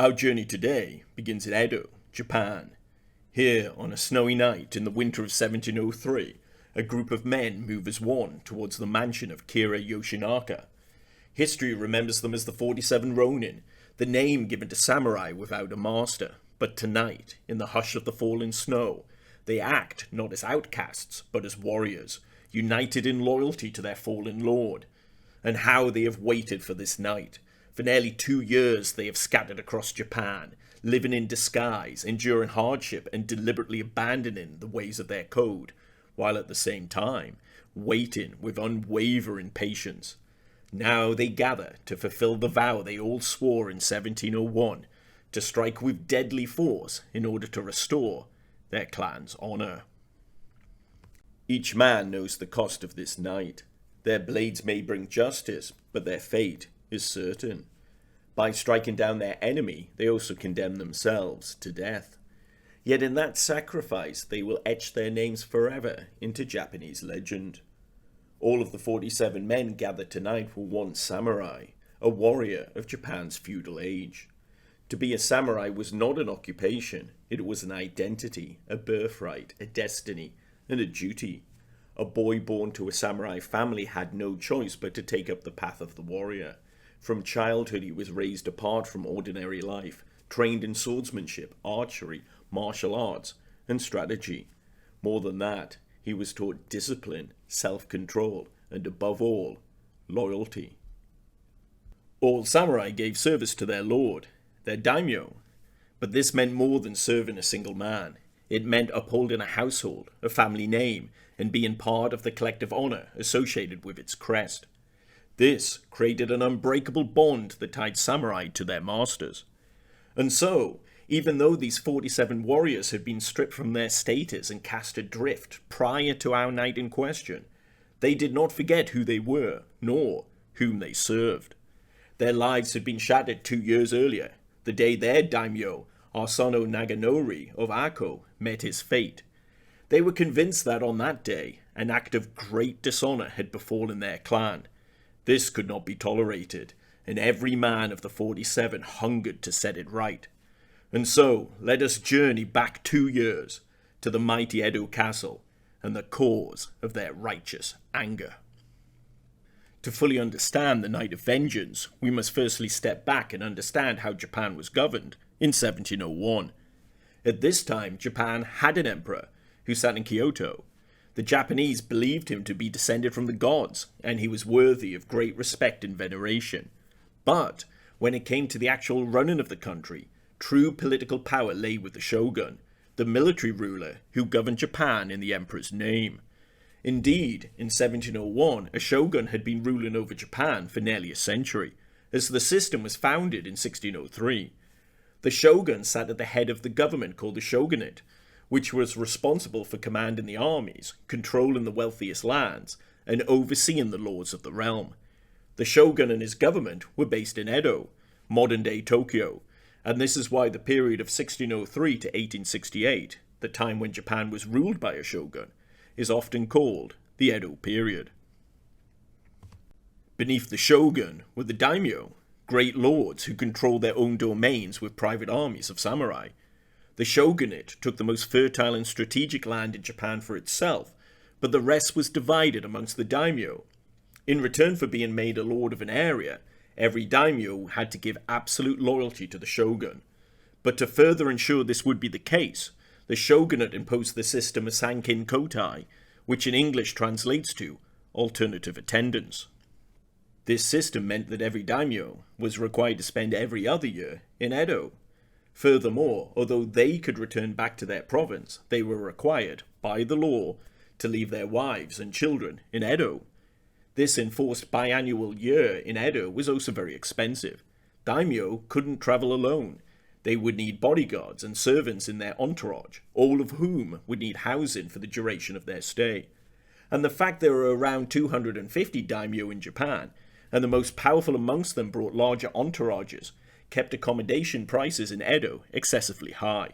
Our journey today begins in Edo, Japan. Here, on a snowy night in the winter of 1703, a group of men move as one towards the mansion of Kira Yoshinaka. History remembers them as the 47 Rōnin, the name given to samurai without a master. But tonight, in the hush of the falling snow, they act not as outcasts, but as warriors, united in loyalty to their fallen lord. And how they have waited for this night. For nearly 2 years they have scattered across Japan, living in disguise, enduring hardship, and deliberately abandoning the ways of their code, while at the same time waiting with unwavering patience. Now they gather to fulfill the vow they all swore in 1701, to strike with deadly force in order to restore their clan's honour. Each man knows the cost of this night. Their blades may bring justice, but their fate is certain. By striking down their enemy, they also condemn themselves to death. Yet in that sacrifice, they will etch their names forever into Japanese legend. All of the 47 men gathered tonight were once samurai, a warrior of Japan's feudal age. To be a samurai was not an occupation, it was an identity, a birthright, a destiny, and a duty. A boy born to a samurai family had no choice but to take up the path of the warrior. From childhood he was raised apart from ordinary life, trained in swordsmanship, archery, martial arts, and strategy. More than that, he was taught discipline, self-control, and above all, loyalty. All samurai gave service to their lord, their daimyo. But this meant more than serving a single man. It meant upholding a household, a family name, and being part of the collective honor associated with its crest. This created an unbreakable bond that tied samurai to their masters. And so, even though these 47 warriors had been stripped from their status and cast adrift prior to our night in question, they did not forget who they were, nor whom they served. Their lives had been shattered 2 years earlier, the day their daimyo, Asano Naganori of Ako, met his fate. They were convinced that on that day, an act of great dishonor had befallen their clan. This could not be tolerated, and every man of the 47 hungered to set it right. And so, let us journey back 2 years to the mighty Edo Castle and the cause of their righteous anger. To fully understand the Night of Vengeance, we must firstly step back and understand how Japan was governed in 1701. At this time, Japan had an emperor who sat in Kyoto. The Japanese believed him to be descended from the gods, and he was worthy of great respect and veneration. But when it came to the actual running of the country, true political power lay with the Shogun, the military ruler who governed Japan in the emperor's name. Indeed, in 1701, a shogun had been ruling over Japan for nearly a century, as the system was founded in 1603. The shogun sat at the head of the government called the shogunate, which was responsible for commanding the armies, controlling the wealthiest lands, and overseeing the laws of the realm. The shogun and his government were based in Edo, modern-day Tokyo, and this is why the period of 1603 to 1868, the time when Japan was ruled by a shogun, is often called the Edo period. Beneath the shogun were the daimyo, great lords who controlled their own domains with private armies of samurai. The shogunate took the most fertile and strategic land in Japan for itself, but the rest was divided amongst the daimyo. In return for being made a lord of an area, every daimyo had to give absolute loyalty to the shogun. But to further ensure this would be the case, the shogunate imposed the system of sankin kotai, which in English translates to alternative attendance. This system meant that every daimyo was required to spend every other year in Edo. Furthermore, although they could return back to their province, they were required, by the law, to leave their wives and children in Edo. This enforced biannual year in Edo was also very expensive. Daimyo couldn't travel alone. They would need bodyguards and servants in their entourage, all of whom would need housing for the duration of their stay. And the fact there were around 250 daimyo in Japan, and the most powerful amongst them brought larger entourages, kept accommodation prices in Edo excessively high.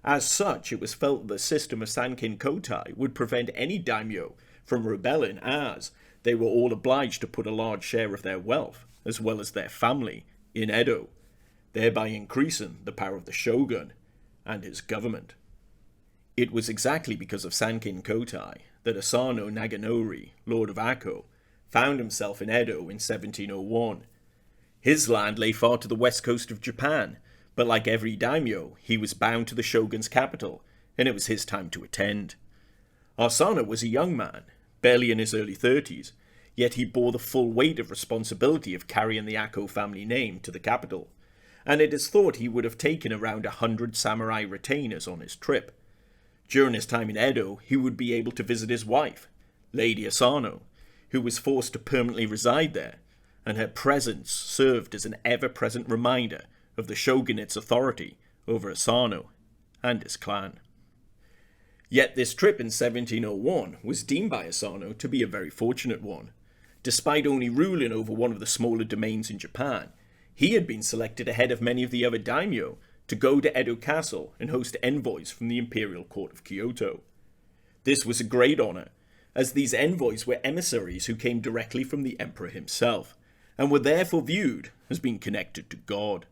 As such, it was felt that the system of sankin kotai would prevent any daimyo from rebelling, as they were all obliged to put a large share of their wealth, as well as their family, in Edo. thereby increasing the power of the Shogun and his government. It was exactly because of Sankin Kotai that Asano Naganori, Lord of Ako, found himself in Edo in 1701. His land lay far to the west coast of Japan, but like every daimyo, he was bound to the shogun's capital, and it was his time to attend. Asano was a young man, barely in his early 30s, yet he bore the full weight of responsibility of carrying the Ako family name to the capital, and it is thought he would have taken around 100 samurai retainers on his trip. During his time in Edo, he would be able to visit his wife, Lady Asano, who was forced to permanently reside there, and her presence served as an ever-present reminder of the shogunate's authority over Asano and his clan. Yet this trip in 1701 was deemed by Asano to be a very fortunate one. Despite only ruling over one of the smaller domains in Japan, he had been selected ahead of many of the other daimyo to go to Edo Castle and host envoys from the imperial court of Kyoto. This was a great honour, as these envoys were emissaries who came directly from the emperor himself, and were therefore viewed as being connected to God.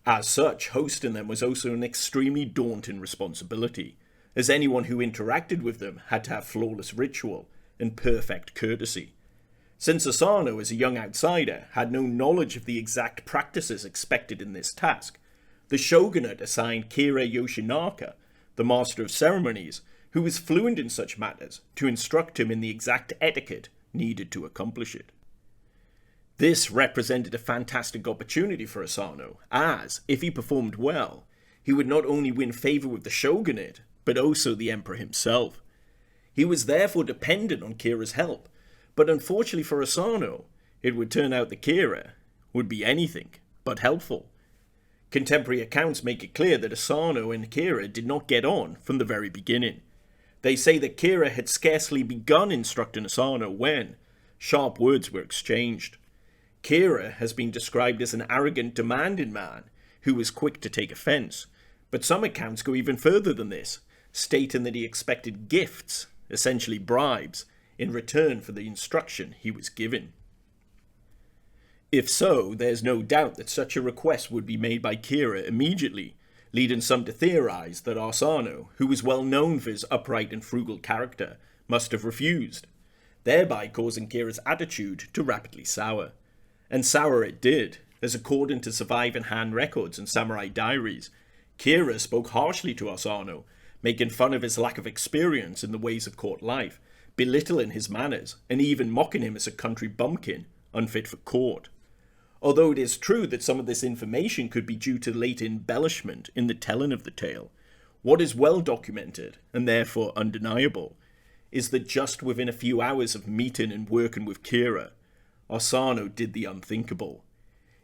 As such, hosting them was also an extremely daunting responsibility, as anyone who interacted with them had to have flawless ritual and perfect courtesy. Since Asano, as a young outsider, had no knowledge of the exact practices expected in this task, the shogunate assigned Kira Yoshinaka, the master of ceremonies, who was fluent in such matters, to instruct him in the exact etiquette needed to accomplish it. This represented a fantastic opportunity for Asano, as, if he performed well, he would not only win favour with the shogunate, but also the emperor himself. He was therefore dependent on Kira's help, but unfortunately for Asano, it would turn out that Kira would be anything but helpful. Contemporary accounts make it clear that Asano and Kira did not get on from the very beginning. They say that Kira had scarcely begun instructing Asano when sharp words were exchanged. Kira has been described as an arrogant, demanding man who was quick to take offence, but some accounts go even further than this, stating that he expected gifts, essentially bribes, in return for the instruction he was given. If so, there's no doubt that such a request would be made by Kira immediately, leading some to theorize that Asano, who was well known for his upright and frugal character, must have refused, thereby causing Kira's attitude to rapidly sour. And sour it did, as according to surviving hand records and samurai diaries, Kira spoke harshly to Asano, making fun of his lack of experience in the ways of court life, belittling his manners, and even mocking him as a country bumpkin, unfit for court. Although it is true that some of this information could be due to late embellishment in the telling of the tale, what is well documented, and therefore undeniable, is that just within a few hours of meeting and working with Kira, Asano did the unthinkable.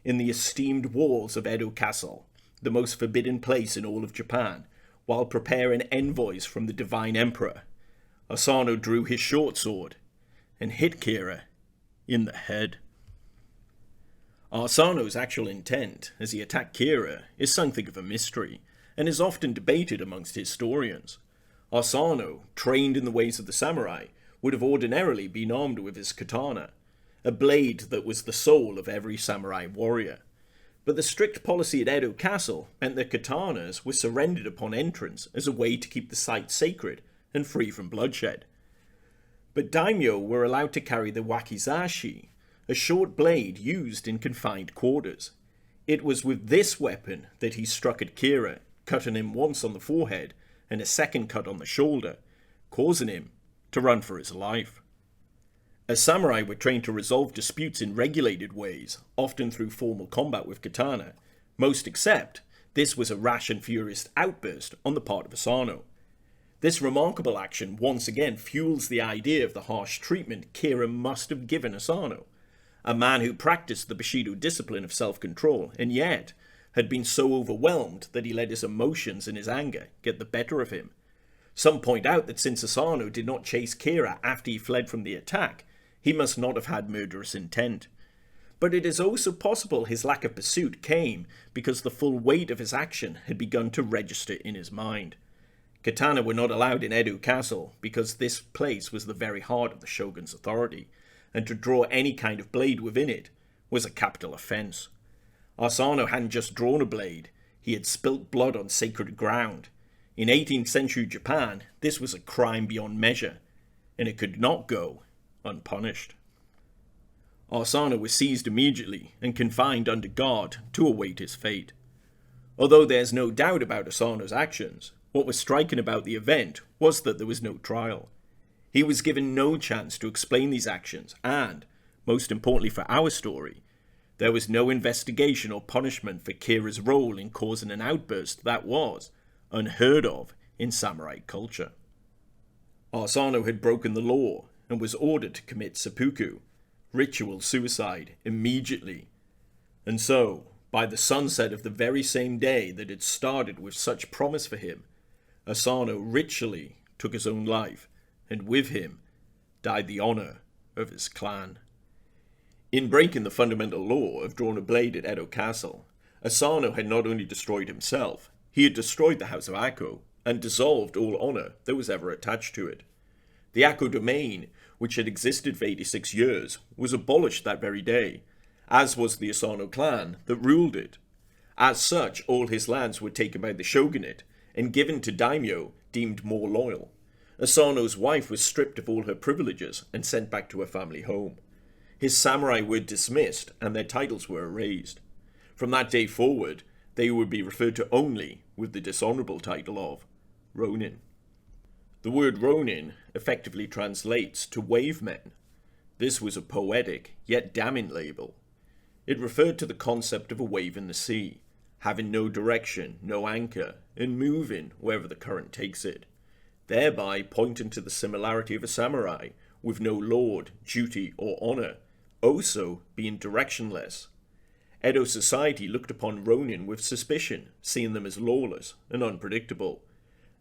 In the esteemed walls of Edo Castle, the most forbidden place in all of Japan, while preparing envoys from the divine emperor, Asano drew his short sword and hit Kira in the head. Asano's actual intent as he attacked Kira is something of a mystery, and is often debated amongst historians. Asano, trained in the ways of the samurai, would have ordinarily been armed with his katana, a blade that was the soul of every samurai warrior. But the strict policy at Edo Castle meant that katanas were surrendered upon entrance as a way to keep the site sacred and free from bloodshed. But daimyo were allowed to carry the wakizashi, a short blade used in confined quarters. It was with this weapon that he struck at Kira, cutting him once on the forehead and a second cut on the shoulder, causing him to run for his life. As samurai were trained to resolve disputes in regulated ways, often through formal combat with katana, most accept this was a rash and furious outburst on the part of Asano. This remarkable action once again fuels the idea of the harsh treatment Kira must have given Asano, a man who practiced the Bushido discipline of self-control, and yet had been so overwhelmed that he let his emotions and his anger get the better of him. Some point out that since Asano did not chase Kira after he fled from the attack, he must not have had murderous intent. But it is also possible his lack of pursuit came because the full weight of his action had begun to register in his mind. Katana were not allowed in Edo Castle because this place was the very heart of the shogun's authority, and to draw any kind of blade within it was a capital offence. Asano hadn't just drawn a blade, he had spilt blood on sacred ground. In 18th century Japan, this was a crime beyond measure, and it could not go unpunished. Asano was seized immediately and confined under guard to await his fate. Although there's no doubt about Asano's actions, what was striking about the event was that there was no trial. He was given no chance to explain these actions, and, most importantly for our story, there was no investigation or punishment for Kira's role in causing an outburst that was unheard of in samurai culture. Asano had broken the law and was ordered to commit seppuku, ritual suicide, immediately. And so, by the sunset of the very same day that had started with such promise for him, Asano ritually took his own life, and with him died the honor of his clan. In breaking the fundamental law of drawing a blade at Edo Castle, Asano had not only destroyed himself, he had destroyed the House of Akko, and dissolved all honor that was ever attached to it. The Akko domain, which had existed for 86 years, was abolished that very day, as was the Asano clan that ruled it. As such, all his lands were taken by the shogunate, and given to daimyo deemed more loyal. Asano's wife was stripped of all her privileges and sent back to her family home. His samurai were dismissed and their titles were erased. From that day forward, they would be referred to only with the dishonorable title of Rōnin. The word Rōnin effectively translates to wave men. This was a poetic yet damning label. It referred to the concept of a wave in the sea, having no direction, no anchor, and moving wherever the current takes it, thereby pointing to the similarity of a samurai with no lord, duty, or honor, also being directionless. Edo society looked upon Rōnin with suspicion, seeing them as lawless and unpredictable.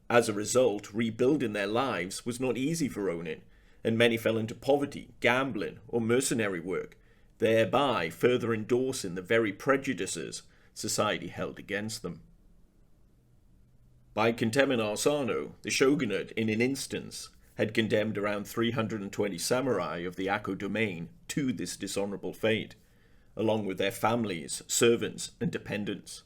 As a result, rebuilding their lives was not easy for Rōnin, and many fell into poverty, gambling, or mercenary work, thereby further endorsing the very prejudices society held against them. By condemning Asano, the shogunate, in an instance, had condemned around 320 samurai of the Akko domain to this dishonorable fate, along with their families, servants, and dependents.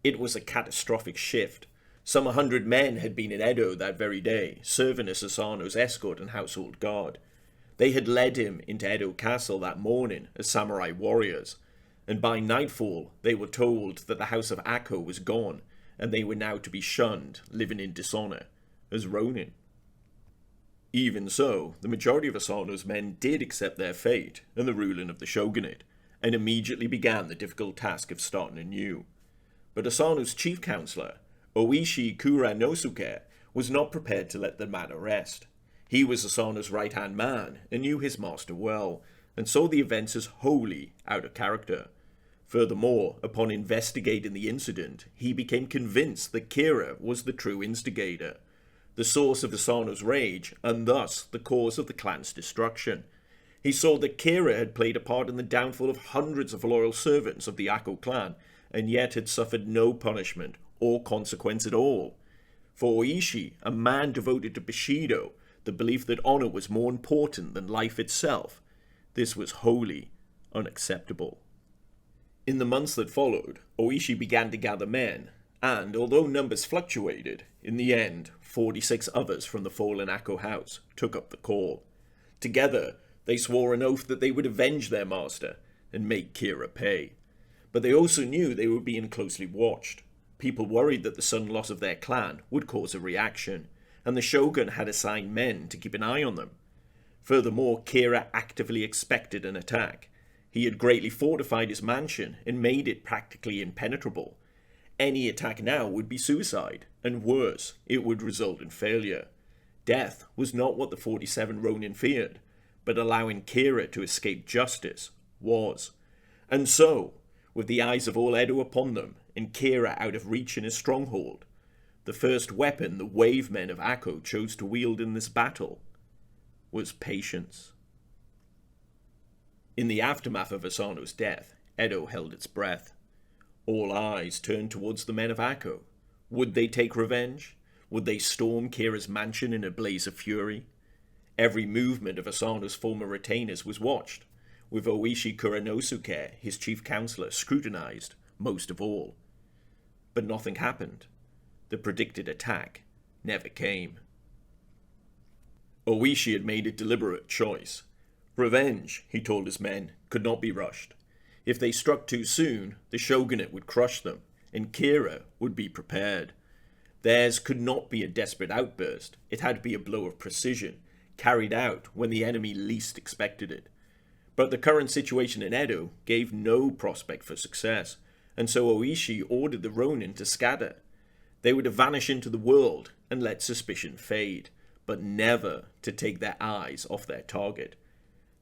It was a catastrophic shift. Some 100 men had been in Edo that very day, serving as Asano's escort and household guard. They had led him into Edo Castle that morning as samurai warriors, and by nightfall they were told that the House of Akko was gone, and they were now to be shunned, living in dishonor, as Rōnin. Even so, the majority of Asano's men did accept their fate and the ruling of the shogunate, and immediately began the difficult task of starting anew. But Asano's chief counselor, Oishi Kuranosuke, was not prepared to let the matter rest. He was Asano's right-hand man and knew his master well, and saw the events as wholly out of character. Furthermore, upon investigating the incident, he became convinced that Kira was the true instigator, the source of Asano's rage, and thus the cause of the clan's destruction. He saw that Kira had played a part in the downfall of hundreds of loyal servants of the Akko clan, and yet had suffered no punishment or consequence at all. For Oishi, a man devoted to Bushido, the belief that honor was more important than life itself, this was wholly unacceptable. In the months that followed, Oishi began to gather men, and although numbers fluctuated, in the end, 46 others from the fallen Akko house took up the call. Together, they swore an oath that they would avenge their master and make Kira pay. But they also knew they were being closely watched. People worried that the sudden loss of their clan would cause a reaction, and the shogun had assigned men to keep an eye on them. Furthermore, Kira actively expected an attack. He had greatly fortified his mansion and made it practically impenetrable. Any attack now would be suicide, and worse, it would result in failure. Death was not what the 47 Ronin feared, but allowing Kira to escape justice was. And so, with the eyes of all Edo upon them, and Kira out of reach in his stronghold, the first weapon the wave men of Akko chose to wield in this battle was patience. In the aftermath of Asano's death, Edo held its breath. All eyes turned towards the men of Akko. Would they take revenge? Would they storm Kira's mansion in a blaze of fury? Every movement of Asano's former retainers was watched, with Oishi Kuranosuke, his chief counselor, scrutinized, most of all. But nothing happened. The predicted attack never came. Oishi had made a deliberate choice. Revenge, he told his men, could not be rushed. If they struck too soon, the shogunate would crush them, and Kira would be prepared. Theirs could not be a desperate outburst. It had to be a blow of precision, carried out when the enemy least expected it. But the current situation in Edo gave no prospect for success, and so Oishi ordered the Ronin to scatter. They were to vanish into the world and let suspicion fade, but never to take their eyes off their target.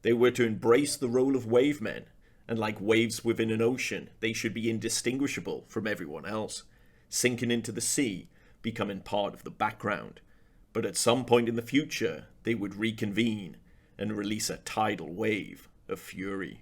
They were to embrace the role of wavemen, and like waves within an ocean, they should be indistinguishable from everyone else, sinking into the sea, becoming part of the background. But at some point in the future, they would reconvene and release a tidal wave of fury.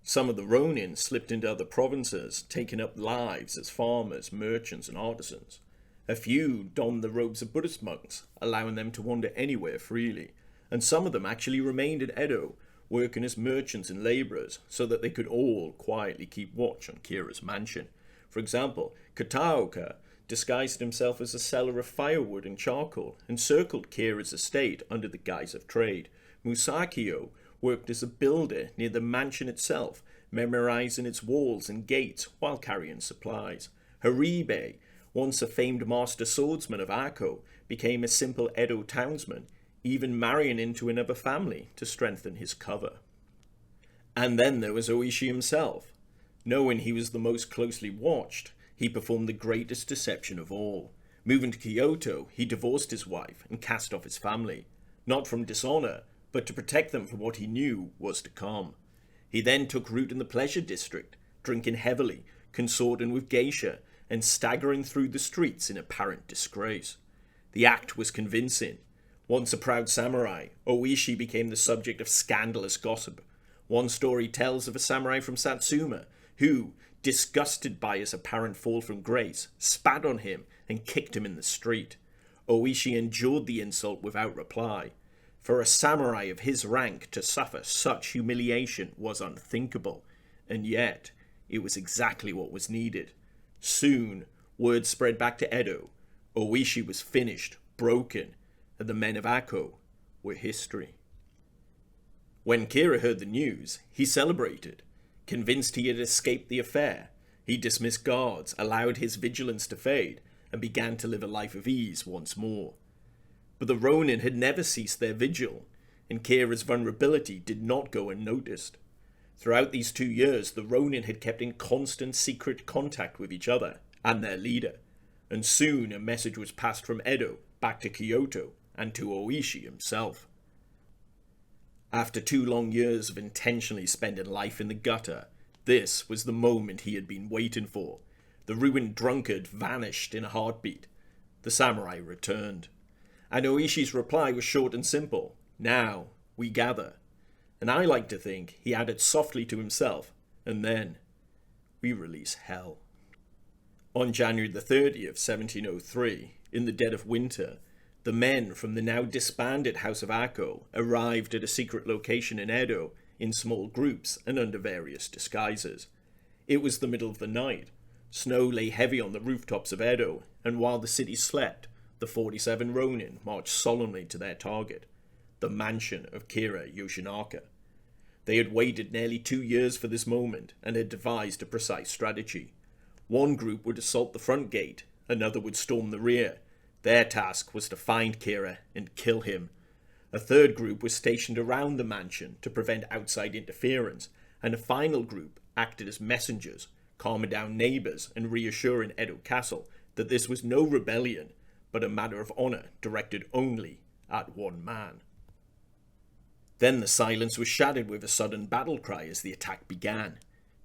Some of the Ronin slipped into other provinces, taking up lives as farmers, merchants, and artisans. A few donned the robes of Buddhist monks, allowing them to wander anywhere freely, and some of them actually remained in Edo, working as merchants and labourers, so that they could all quietly keep watch on Kira's mansion. For example, Kataoka disguised himself as a seller of firewood and charcoal, and circled Kira's estate under the guise of trade. Musakio worked as a builder near the mansion itself, memorizing its walls and gates while carrying supplies. Haribe, once a famed master swordsman of Ako, became a simple Edo townsman, even marrying into another family to strengthen his cover. And then there was Oishi himself. Knowing he was the most closely watched, he performed the greatest deception of all. Moving to Kyoto, he divorced his wife and cast off his family, not from dishonor, but to protect them from what he knew was to come. He then took root in the pleasure district, drinking heavily, consorting with geisha, and staggering through the streets in apparent disgrace. The act was convincing. Once a proud samurai, Oishi became the subject of scandalous gossip. One story tells of a samurai from Satsuma who, disgusted by his apparent fall from grace, spat on him and kicked him in the street. Oishi endured the insult without reply. For a samurai of his rank to suffer such humiliation was unthinkable, and yet it was exactly what was needed. Soon, word spread back to Edo. Oishi was finished, broken, and the men of Ako were history. When Kira heard the news, he celebrated. Convinced he had escaped the affair, he dismissed guards, allowed his vigilance to fade, and began to live a life of ease once more. But the Ronin had never ceased their vigil, and Kira's vulnerability did not go unnoticed. Throughout these 2 years, the Ronin had kept in constant secret contact with each other and their leader, and soon a message was passed from Edo back to Kyoto and to Oishi himself. After 2 long years of intentionally spending life in the gutter, this was the moment he had been waiting for. The ruined drunkard vanished in a heartbeat. The samurai returned. And Oishi's reply was short and simple. Now we gather. And I like to think he added softly to himself, and then we release hell. On January the 30th, 1703, in the dead of winter, the men from the now disbanded House of Ako arrived at a secret location in Edo in small groups and under various disguises. It was the middle of the night. Snow lay heavy on the rooftops of Edo, and while the city slept, the 47 Ronin marched solemnly to their target, the mansion of Kira Yoshinaka. They had waited nearly 2 years for this moment and had devised a precise strategy. One group would assault the front gate, another would storm the rear. Their task was to find Kira and kill him. A third group was stationed around the mansion to prevent outside interference, and a final group acted as messengers, calming down neighbours and reassuring Edo Castle that this was no rebellion, but a matter of honour directed only at one man. Then the silence was shattered with a sudden battle cry as the attack began.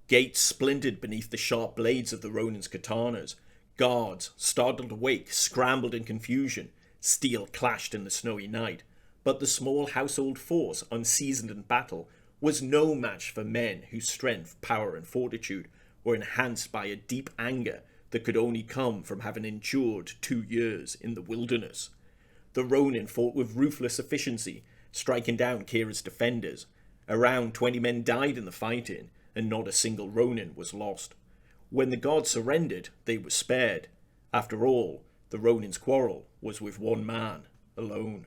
Gates splintered beneath the sharp blades of the Ronin's katanas. Guards, startled awake, scrambled in confusion. Steel clashed in the snowy night. But the small household force, unseasoned in battle, was no match for men whose strength, power, and fortitude were enhanced by a deep anger that could only come from having endured 2 years in the wilderness. The Ronin fought with ruthless efficiency, striking down Kira's defenders. Around 20 men died in the fighting, and not a single Ronin was lost. When the gods surrendered, they were spared. After all, the Ronin's quarrel was with one man alone.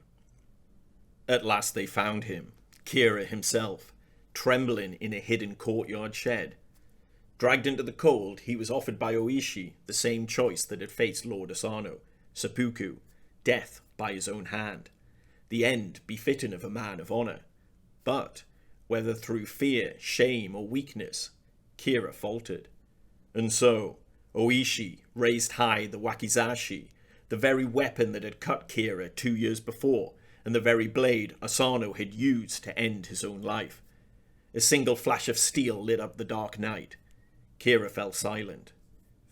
At last they found him, Kira himself, trembling in a hidden courtyard shed. Dragged into the cold, he was offered by Oishi the same choice that had faced Lord Asano, seppuku, death by his own hand, the end befitting of a man of honour. But, whether through fear, shame, or weakness, Kira faltered. And so, Oishi raised high the wakizashi, the very weapon that had cut Kira 2 years before, and the very blade Asano had used to end his own life. A single flash of steel lit up the dark night. Kira fell silent.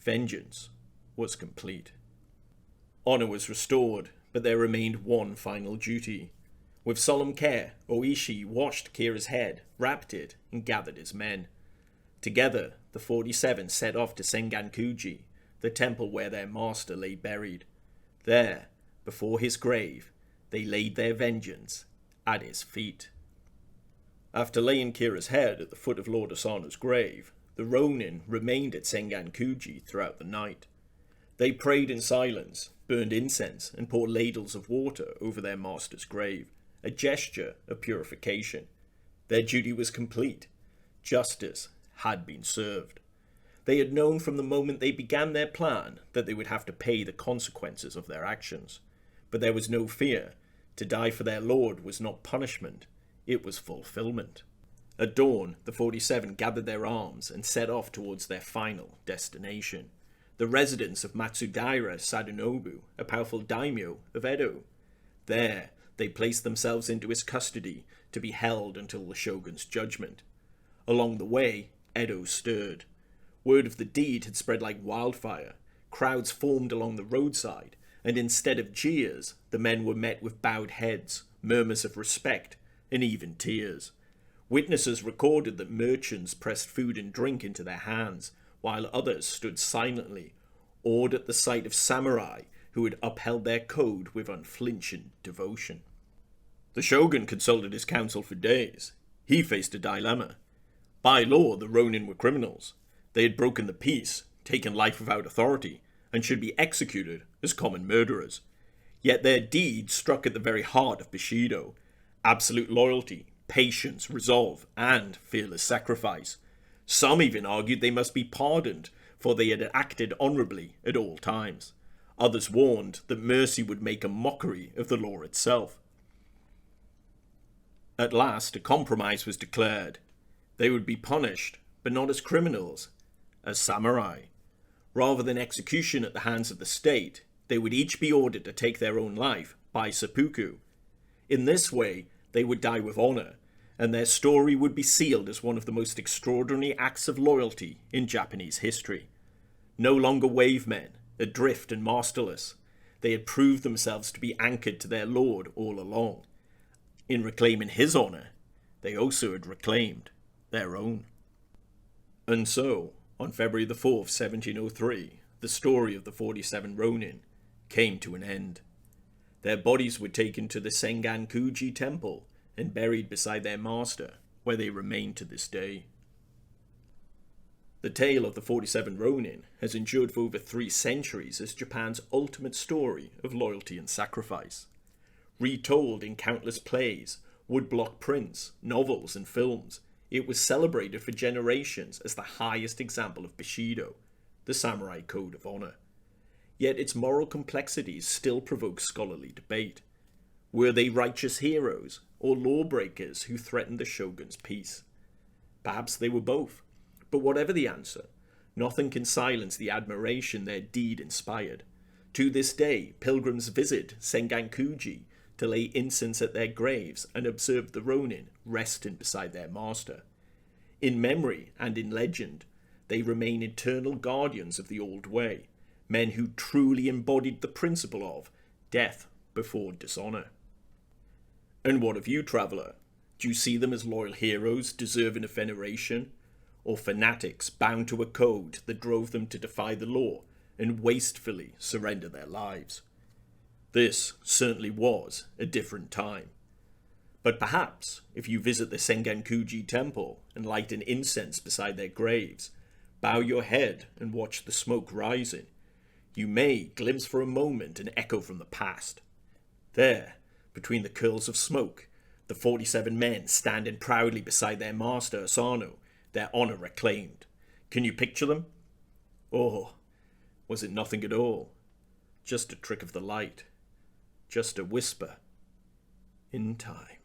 Vengeance was complete. Honor was restored, but there remained one final duty. With solemn care, Oishi washed Kira's head, wrapped it, and gathered his men. Together, the 47 set off to Sengankuji, the temple where their master lay buried. There, before his grave, they laid their vengeance at his feet. After laying Kira's head at the foot of Lord Asano's grave, the Rōnin remained at Sengankuji throughout the night. They prayed in silence, burned incense, and poured ladles of water over their master's grave, a gesture of purification. Their duty was complete. Justice had been served. They had known from the moment they began their plan that they would have to pay the consequences of their actions. But there was no fear. To die for their lord was not punishment, it was fulfillment. At dawn, the 47 gathered their arms and set off towards their final destination, the residence of Matsudaira Sadanobu, a powerful daimyo of Edo. There, they placed themselves into his custody to be held until the shogun's judgment. Along the way, Edo stirred. Word of the deed had spread like wildfire. Crowds formed along the roadside, and instead of jeers, the men were met with bowed heads, murmurs of respect, and even tears. Witnesses recorded that merchants pressed food and drink into their hands, while others stood silently, awed at the sight of samurai who had upheld their code with unflinching devotion. The shogun consulted his council for days. He faced a dilemma. By law, the Ronin were criminals. They had broken the peace, taken life without authority, and should be executed as common murderers. Yet their deed struck at the very heart of Bushido. Absolute loyalty, patience, resolve, and fearless sacrifice. Some even argued they must be pardoned, for they had acted honourably at all times. Others warned that mercy would make a mockery of the law itself. At last, a compromise was declared. They would be punished, but not as criminals, as samurai. Rather than execution at the hands of the state, they would each be ordered to take their own life by seppuku. In this way, they would die with honour, and their story would be sealed as one of the most extraordinary acts of loyalty in Japanese history. No longer wave men, adrift and masterless, they had proved themselves to be anchored to their lord all along. In reclaiming his honour, they also had reclaimed their own. And so, on February the 4th, 1703, the story of the 47 Ronin came to an end. Their bodies were taken to the Sengankuji temple and buried beside their master, where they remain to this day. The tale of the 47 Ronin has endured for over 3 centuries as Japan's ultimate story of loyalty and sacrifice. Retold in countless plays, woodblock prints, novels, and films, it was celebrated for generations as the highest example of Bushido, the samurai code of honor. Yet its moral complexities still provoke scholarly debate. Were they righteous heroes or lawbreakers who threatened the shogun's peace? Perhaps they were both, but whatever the answer, nothing can silence the admiration their deed inspired. To this day, pilgrims visit Sengankuji to lay incense at their graves and observe the Ronin resting beside their master. In memory and in legend, they remain eternal guardians of the old way, men who truly embodied the principle of death before dishonour. And what of you, traveller? Do you see them as loyal heroes deserving of veneration, or fanatics bound to a code that drove them to defy the law and wastefully surrender their lives? This certainly was a different time. But perhaps, if you visit the Sengankuji temple and light an incense beside their graves, Bow your head and watch the smoke rising. You may glimpse for a moment an echo from the past. There, between the curls of smoke, the 47 men standing proudly beside their master Asano, their honor reclaimed. Can you picture them? Or was it nothing at all? Just a trick of the light. Just a whisper in time.